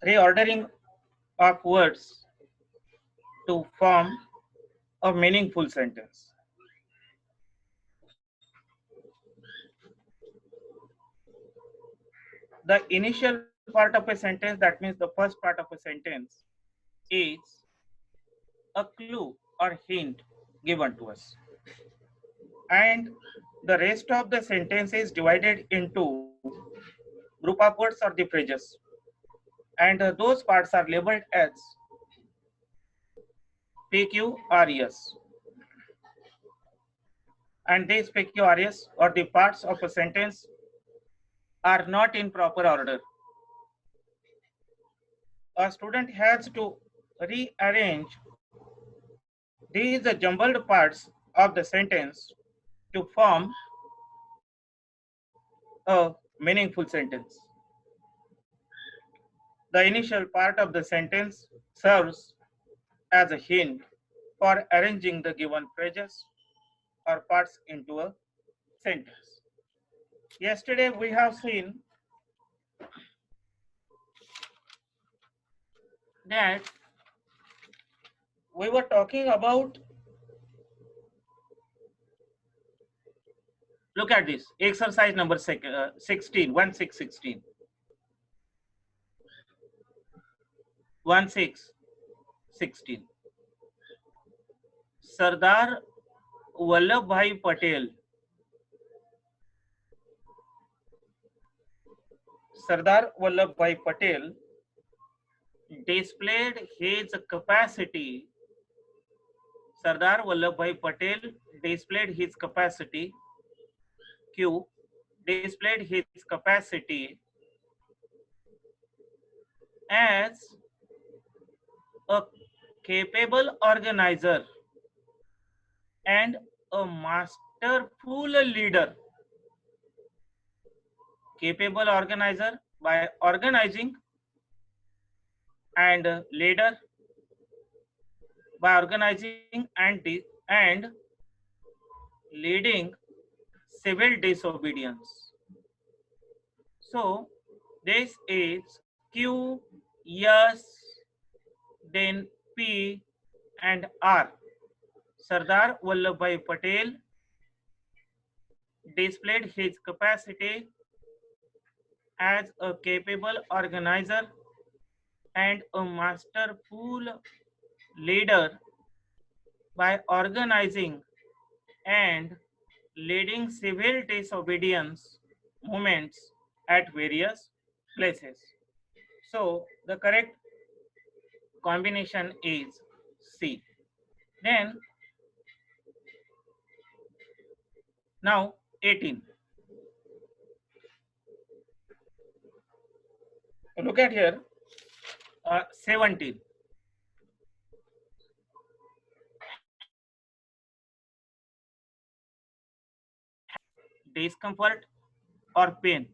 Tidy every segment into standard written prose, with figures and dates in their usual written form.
reordering of words to form a meaningful sentence. The initial part of a sentence, that means the first part of a sentence, is a clue or hint given to us. And the rest of the sentence is divided into group of words or the phrases. And those parts are labeled as PQRS. And these PQRS or the parts of a sentence are not in proper order. A student has to rearrange these jumbled parts of the sentence to form a meaningful sentence. The initial part of the sentence serves as a hint for arranging the given phrases or parts into a sentence. Yesterday we have seen that we were talking about, look at this, exercise number 16, 1616. 1616. Sardar Vallabhbhai Patel. Sardar Vallabhbhai Patel displayed his capacity. Sardar Vallabhbhai Patel displayed his capacity. Q displayed his capacity as a capable organizer and a masterful leader. Capable organizer by organizing, and leader by organizing and leading civil disobedience. So this is Q, S, then P and R. Sardar Vallabhbhai Patel displayed his capacity as a capable organizer and a masterful leader by organizing and leading civil disobedience movements at various places. So the correct combination is C. Then now 18. Look at here, 17. Discomfort or pain.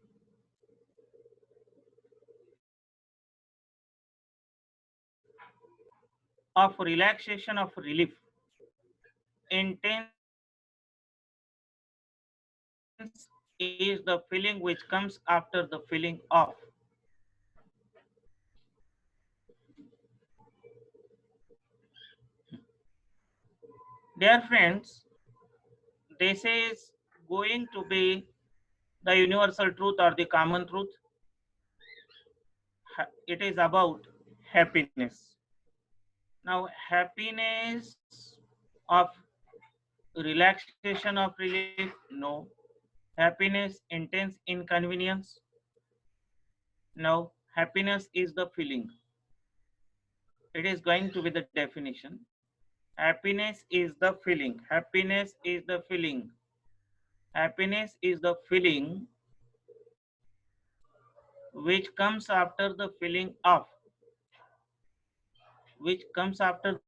Of relaxation, of relief. Intense is the feeling which comes after the feeling of. Dear friends, this is going to be the universal truth or the common truth. It is about happiness. Now, happiness of relaxation of relief, no. Happiness, intense inconvenience, no. Happiness is the feeling. It is going to be the definition. Happiness is the feeling. Happiness is the feeling. Happiness is the feeling which comes after the feeling of. Which comes after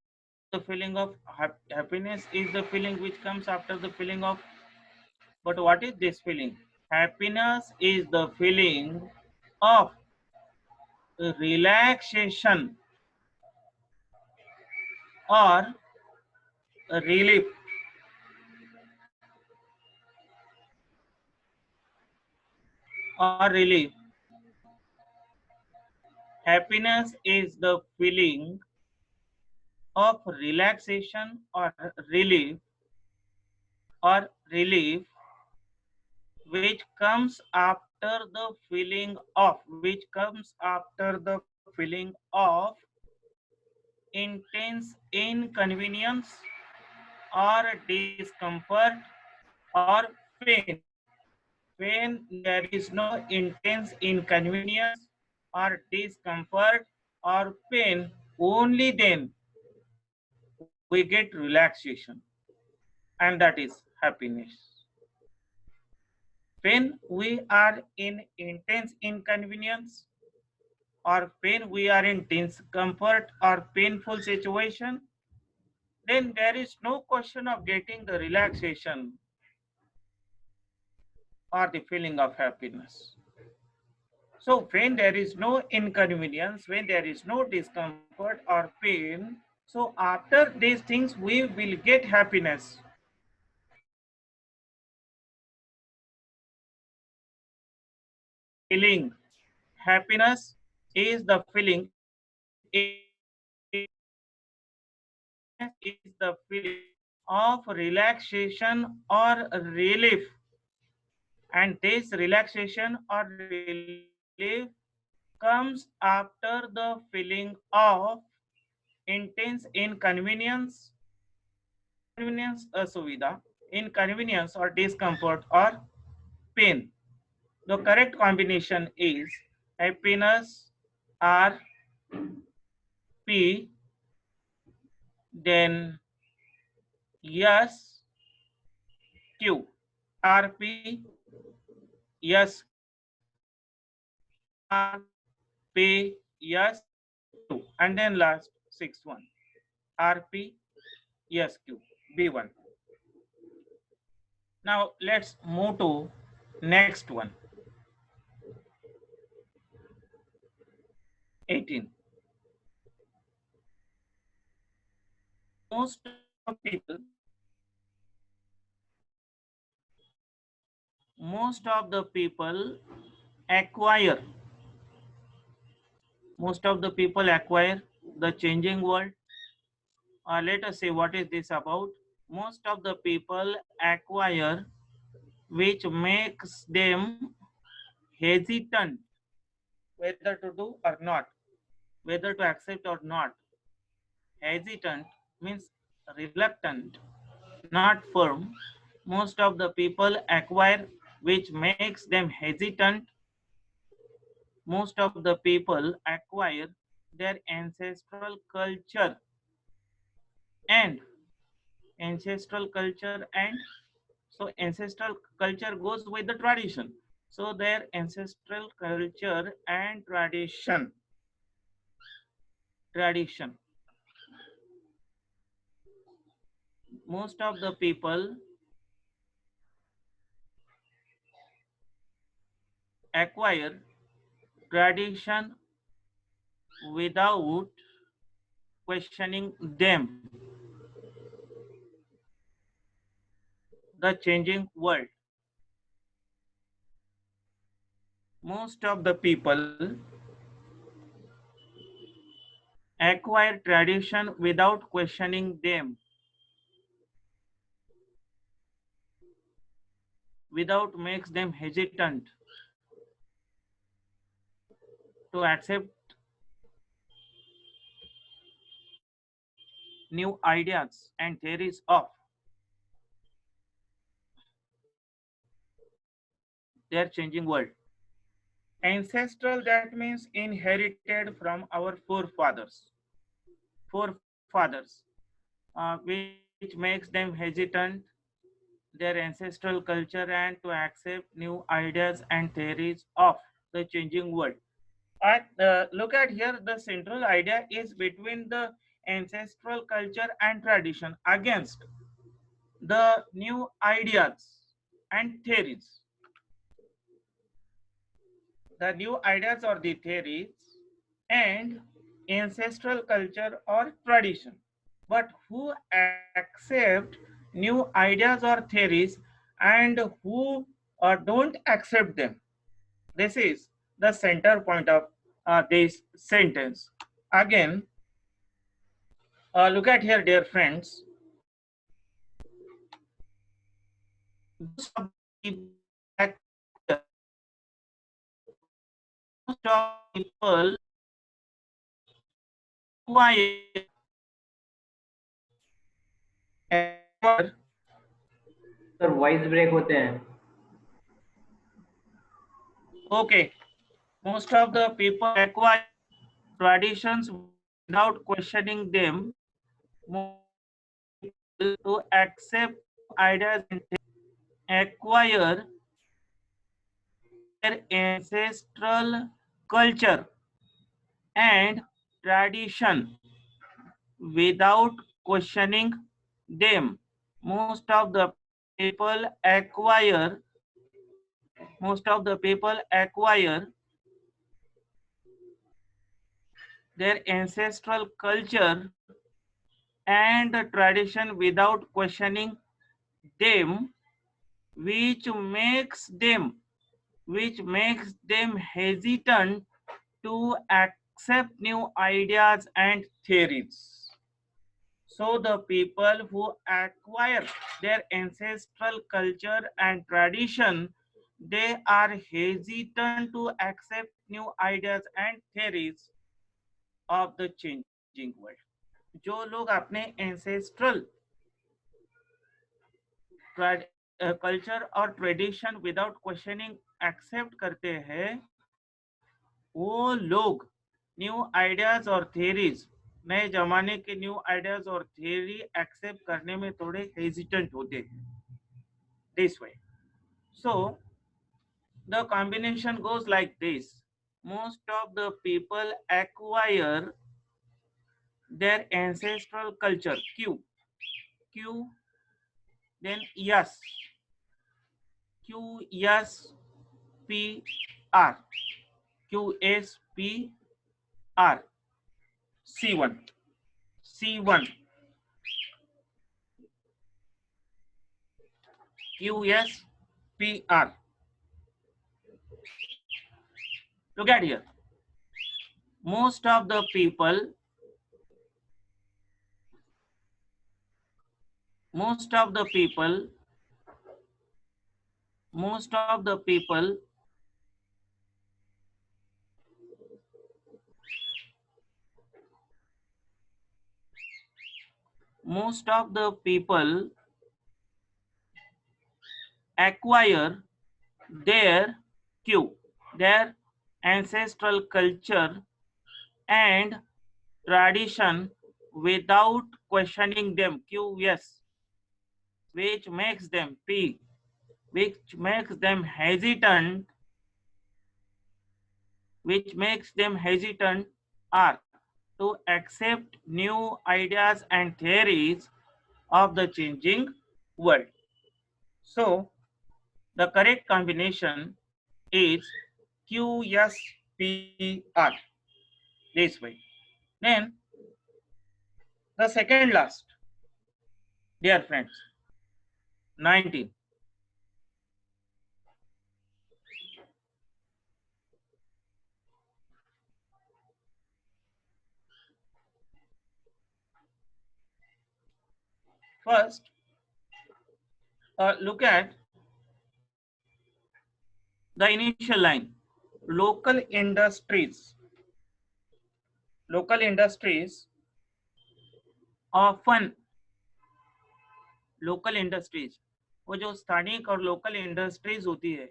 the feeling of. Happiness is the feeling which comes after the feeling of. But what is this feeling? Happiness is the feeling of relaxation or relief. Or relief. Happiness is the feeling of relaxation or relief which comes after the feeling of intense inconvenience or discomfort or pain. When there is no intense inconvenience or discomfort or pain, only then we get relaxation, and that is happiness. When we are in intense inconvenience or when we are in discomfort or painful situation, then there is no question of getting the relaxation or the feeling of happiness. So when there is no inconvenience, when there is no discomfort or pain, so after these things we will get happiness. Feeling happiness is the feeling is the feeling of relaxation or relief, and this relaxation or relief comes after the feeling of intense asuvida, inconvenience or discomfort or pain. The correct combination is happiness R P, then S Q, R P S R P S Q, and then last sixth one R P S Q B1. Now let's move to next one. 18. Most of people, most of the people acquire, most of the people acquire the changing world. Let us say what is this about. Most of the people acquire which makes them hesitant whether to do or not, whether to accept or not. Hesitant means reluctant, not firm. Most of the people acquire which makes them hesitant. Most of the people acquire their and ancestral culture, and so ancestral culture goes with the tradition. So their ancestral culture and tradition. Most of the people acquire tradition without questioning them. The changing world. Most of the people acquire tradition without questioning them, without makes them hesitant to accept new ideas and theories of their changing world. Ancestral, that means inherited from our forefathers, which makes them hesitant their ancestral culture and to accept new ideas and theories of the changing world. Look at here, the central idea is between the ancestral culture and tradition against the new ideas and theories. The new ideas or the theories and ancestral culture or tradition. But who accept new ideas or theories and who don't accept them? This is the center point of this sentence. Again, look at here, dear friends. Most of people acquire sir voice break होते हैं. okay, most of the people acquire traditions without questioning them. To accept ideas and acquire their ancestral culture and tradition without questioning them. Most of the people acquire their ancestral culture and tradition without questioning them, which makes them hesitant to accept new ideas and theories. So the people who acquire their ancestral culture and tradition, they are hesitant to accept new ideas and theories of the changing world. जो लोग अपने ancestral culture और tradition without questioning accept करते हैं, वो लोग new ideas और theories, नए जमाने के न्यू आइडियाज और थियरी एक्सेप्ट करने में थोड़े हेजिटेंट होते हैं. This way. So the combination goes like this. Most of the people acquire their ancestral culture, q then yes, q yes p r, q s p r, c1 q s p r. Look at here. Most of the people most of the people most of the people most of the people acquire their their ancestral culture and tradition without questioning them, yes, which makes them p, which makes them hesitant r, to accept new ideas and theories of the changing world. So the correct combination is QSPR, this way. Then the second last, dear friends, 19. First, look at the initial line. Local industries often, local industries, वो जो स्थानिक और local industries होती है,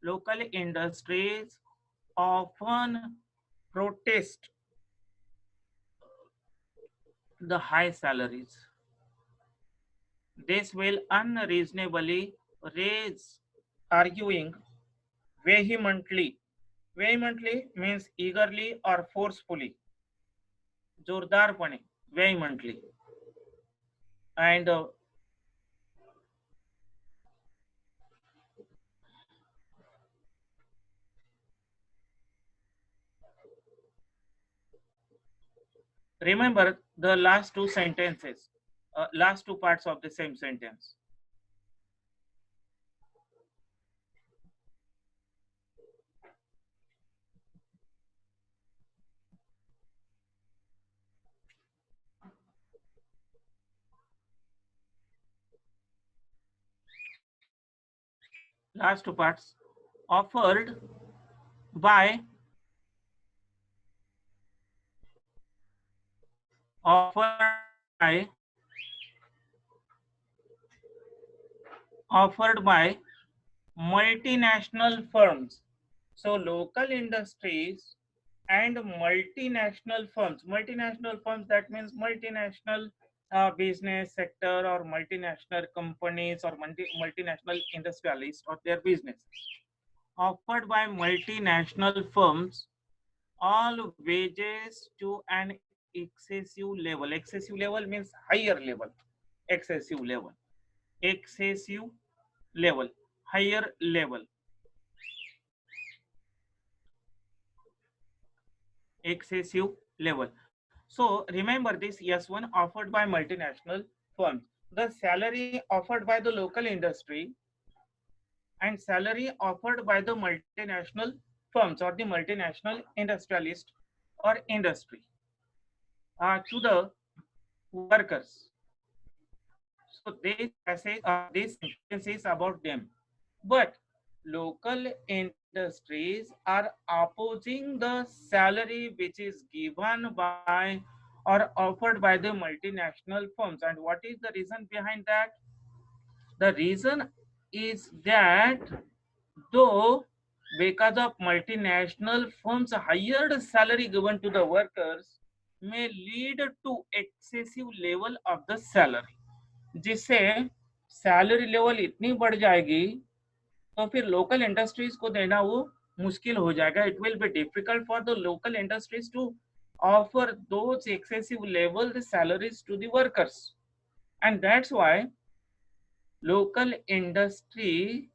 local industries often protest the high salaries. This will unreasonably raise, arguing vehemently. Vehemently means eagerly or forcefully. जोरदारपणे, vehemently. And remember the last two sentences, last two parts of the same sentence. last two parts, offered by offered offered by multinational firms. So local industries and multinational firms. Multinational firms, that means multinational business sector or multinational companies or multinational industrialists or their business. Offered by multinational firms all wages to an excessive level. Excessive level means higher level. Excessive level. Excessive level. Higher level. Excessive level. So remember this S1 offered by multinational firms. The salary offered by the local industry and salary offered by the multinational firms or the multinational industrialist or industry to the workers. So this passage, this sentence is about them. But local industries are opposing the salary which is given by or offered by the multinational firms. And what is the reason behind that? The reason is that though because of multinational firms higher salary given to the workers may lead to excessive level of the salary, जिससे salary level इतनी बढ़ जाएगी तो फिर local industries को देना वो मुश्किल हो जाएगा. It will be difficult for the local industries to offer those excessive level salaries to the workers, and that's why local industry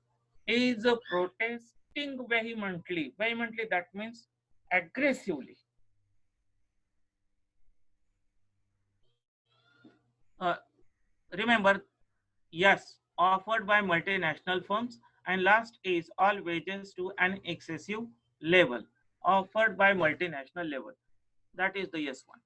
is protesting vehemently. Vehemently, that means aggressively. Remember, yes, offered by multinational firms, and last is all wages to an excessive level, offered by multinational level. That is the yes one.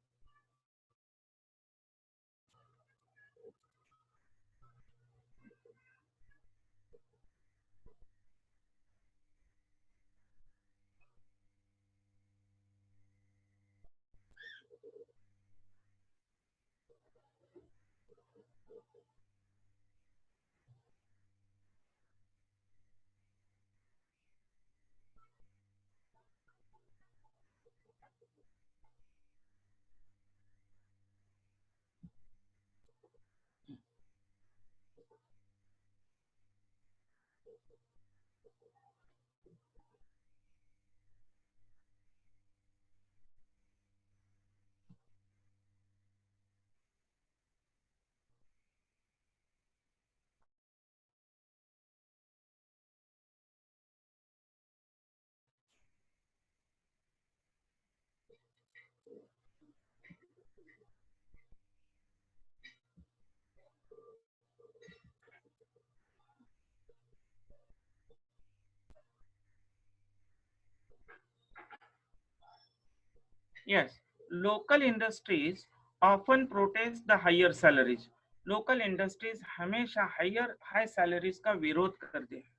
Yes, local industries often protest the higher salaries. Local industries हमेशा high salaries का विरोध करते हैं.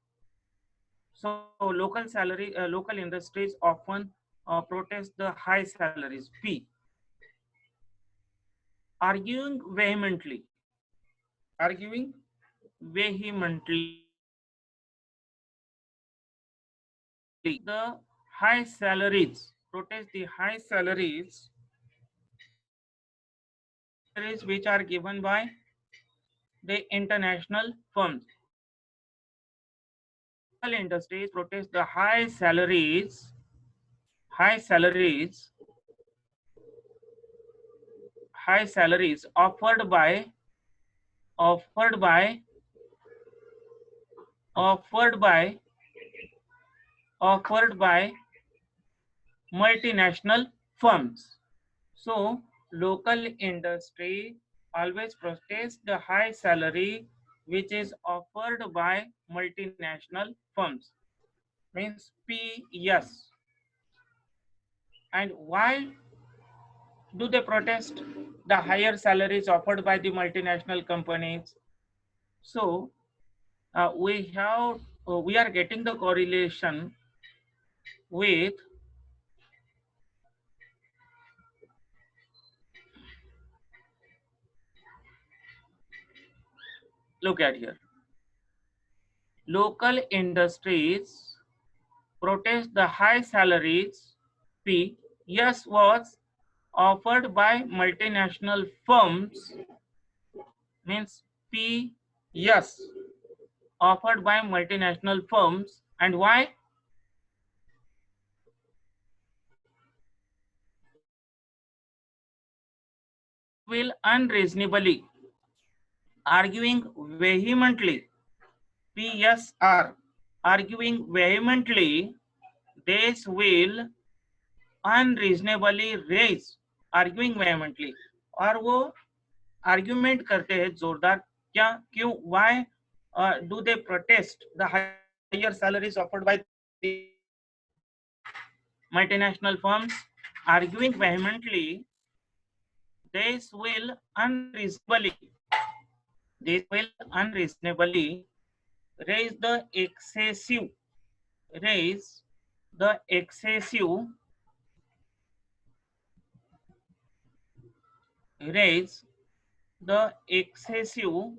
So local industries often protest the high salaries. P. Arguing vehemently. Arguing vehemently. The high salaries. Protest the high salaries which are given by the international firms. Local industries protest the high salaries offered by multinational firms. So local industry always protest the high salary which is offered by multinational firms. Means P, yes. And why do they protest the higher salaries offered by the multinational companies? So we have we are getting the correlation with look at here. Local industries protest the high salaries P. Yes was offered by multinational firms means P. Yes offered by multinational firms and why? Will unreasonably arguing vehemently PSR arguing vehemently this will unreasonably raise arguing vehemently और वो argument करते हैं जोरदार क्या क्यों why do they protest the higher salaries offered by the multinational firms arguing vehemently unreasonably this will unreasonably raise the excessive raise the excessive raise the excessive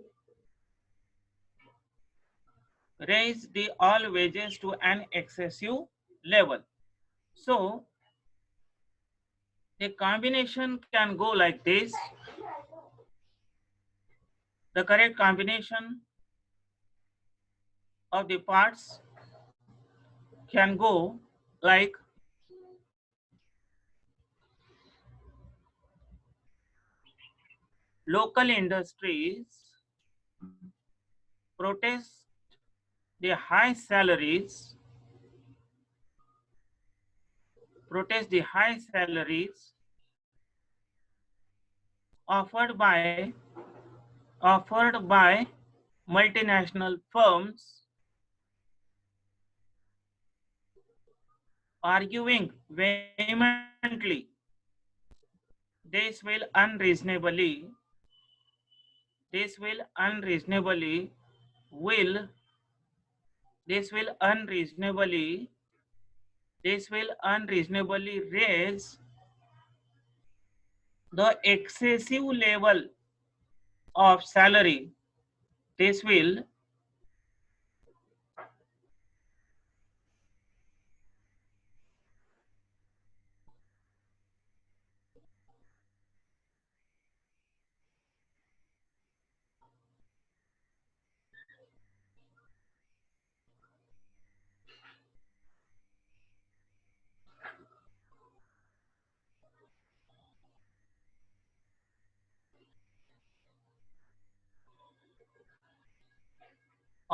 raise the all wages to an excessive level. So the combination can go like this. The correct combination of the parts can go like local industries protest the high salaries offered by multinational firms arguing vehemently this will unreasonably will this will unreasonably raise the excessive level of salary. This will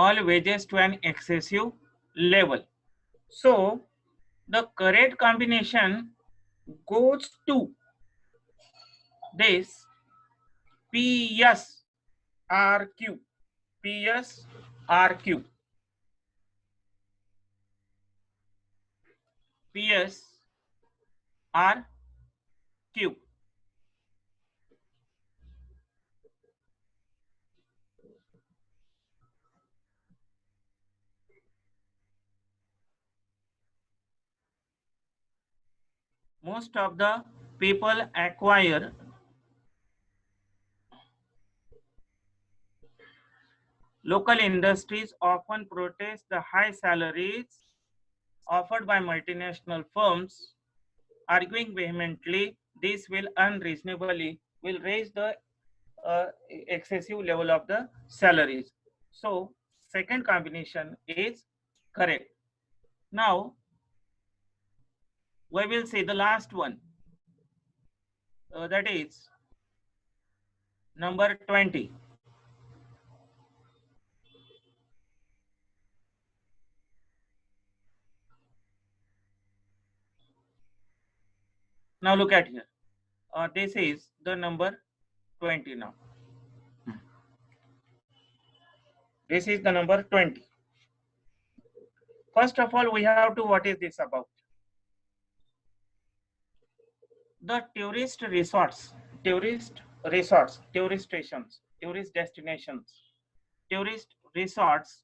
all wages to an excessive level. So the correct combination goes to this PSRQ. PSRQ. PSRQ. Most of the people acquire local industries often protest the high salaries offered by multinational firms, arguing vehemently this will unreasonably will raise the excessive level of the salaries. So second combination is correct. Now we will see the last one. That is number 20. Now look at here. This is the number 20 now. This is the number 20. First of all, we have to, what is this about? The tourist resorts, tourist stations, tourist destinations, tourist resorts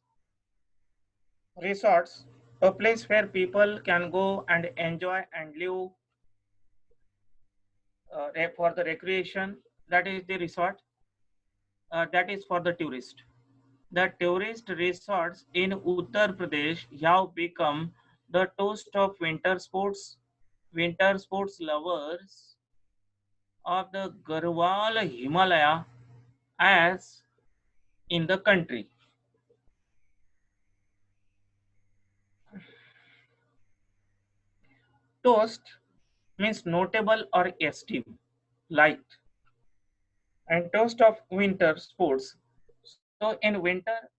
resorts, a place where people can go and enjoy and live for the recreation. That is the resort. That is for the tourist. The tourist resorts in Uttar Pradesh have become the toast of winter sports lovers of the Garhwal Himalaya as in the country. Toast means notable or esteem, light, and toast of winter sports. So in winter,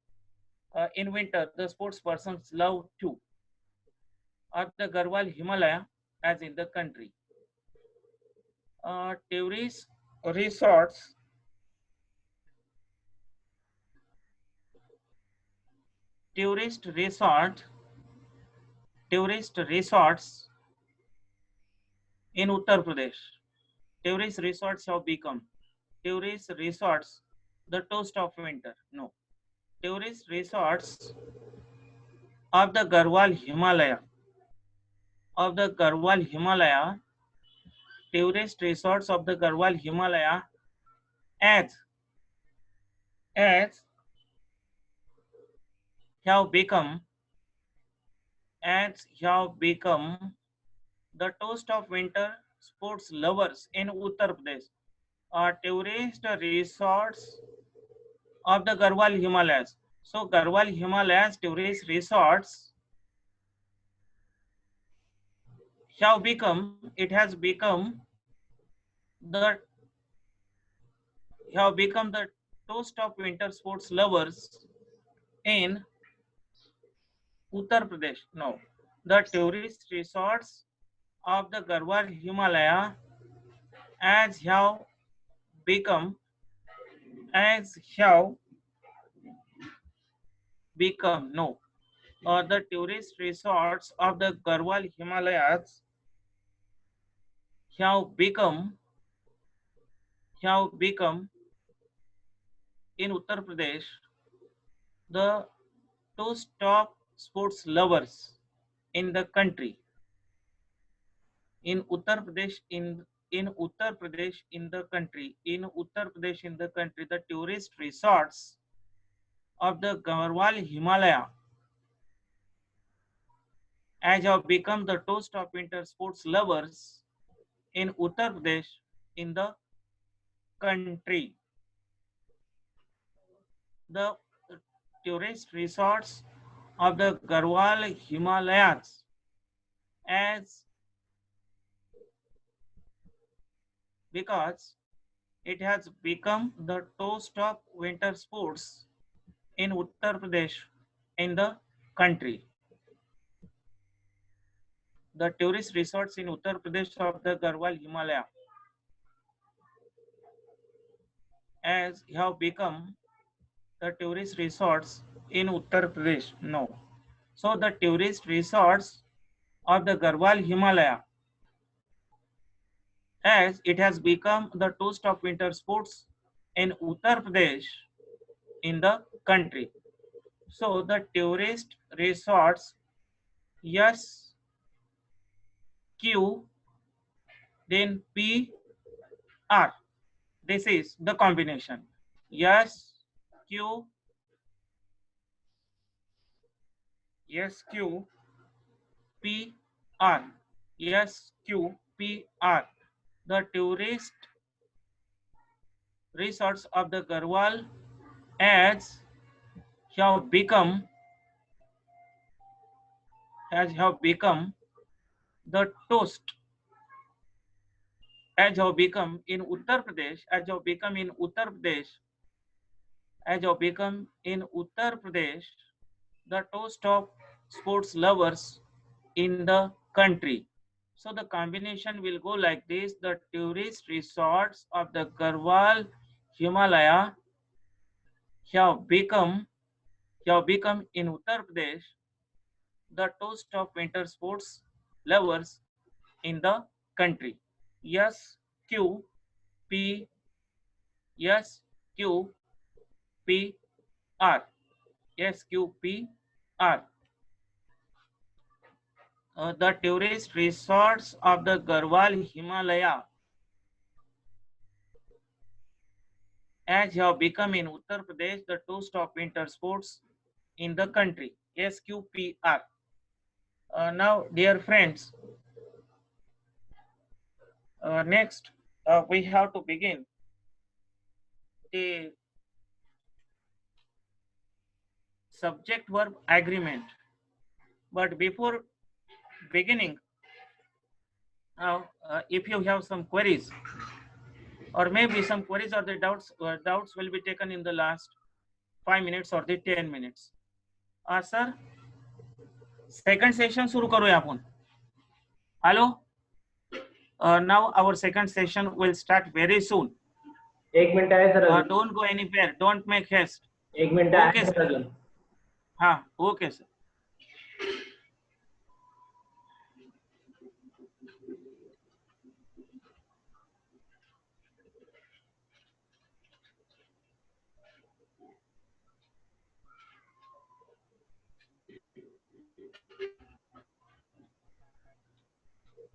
the sports persons love too, or the Garhwal Himalaya as in the country. Tourist resorts tourist resort tourist resorts in Uttar Pradesh. Tourist resorts have become tourist resorts the toast of winter. No, tourist resorts of the Garhwal Himalaya tourist resorts of the Garhwal Himalaya as as have become the toast of winter sports lovers in Uttar Pradesh. Tourist resorts of the Garhwal Himalayas. So Garhwal Himalayas tourist resorts it has the become the toast of winter sports lovers in Uttar Pradesh. No, the tourist resorts of the Garhwal Himalaya as have become no, the tourist resorts of the Garhwal Himalayas have become in Uttar Pradesh the two top sports lovers in the country. In Uttar Pradesh in Uttar Pradesh in the country the tourist resorts of the Garhwal Himalaya as have become the toast of winter sports lovers in Uttar Pradesh in the country. The tourist resorts of the Garhwal Himalayas as because it has become the toast of winter sports in Uttar Pradesh in the country. The tourist resorts in Uttar Pradesh of the Garhwal Himalaya as have become the tourist resorts in Uttar Pradesh. No. So the tourist resorts of the Garhwal Himalaya as it has become the toast of winter sports in Uttar Pradesh in the country. So the tourist resorts, yes, Q, then P, R. This is the combination. Yes, Q, P, R. Yes, Q, P, R. The tourist resorts of the Garhwal as have become the toast as have become in Uttar Pradesh the toast of sports lovers in the country. So the combination will go like this: the tourist resorts of the Garhwal Himalaya have become in Uttar Pradesh the toast of winter sports lovers in the country. Yes, Q, P, yes, Q, P, R. Yes, Q, P, R. The tourist resorts of the Garhwal Himalaya as have become in Uttar Pradesh the two top winter sports in the country. SQPR. Now, dear friends, next we have to begin the subject verb agreement. But before beginning, if you have some queries, or maybe some queries or the doubts will be taken in the last 5 minutes or the 10 minutes. Sir, second session शुरू करूया आपण. Hello. Now our second session will start very soon. 1 minute आहे sir अजून. Don't go anywhere. Don't make haste. 1 minute Okay, आहे sir. अजून. हाँ, okay, sir.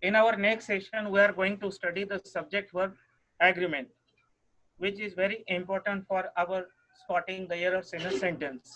In our next session, we are going to study the subject verb agreement, which is very important for our spotting the errors in a sentence.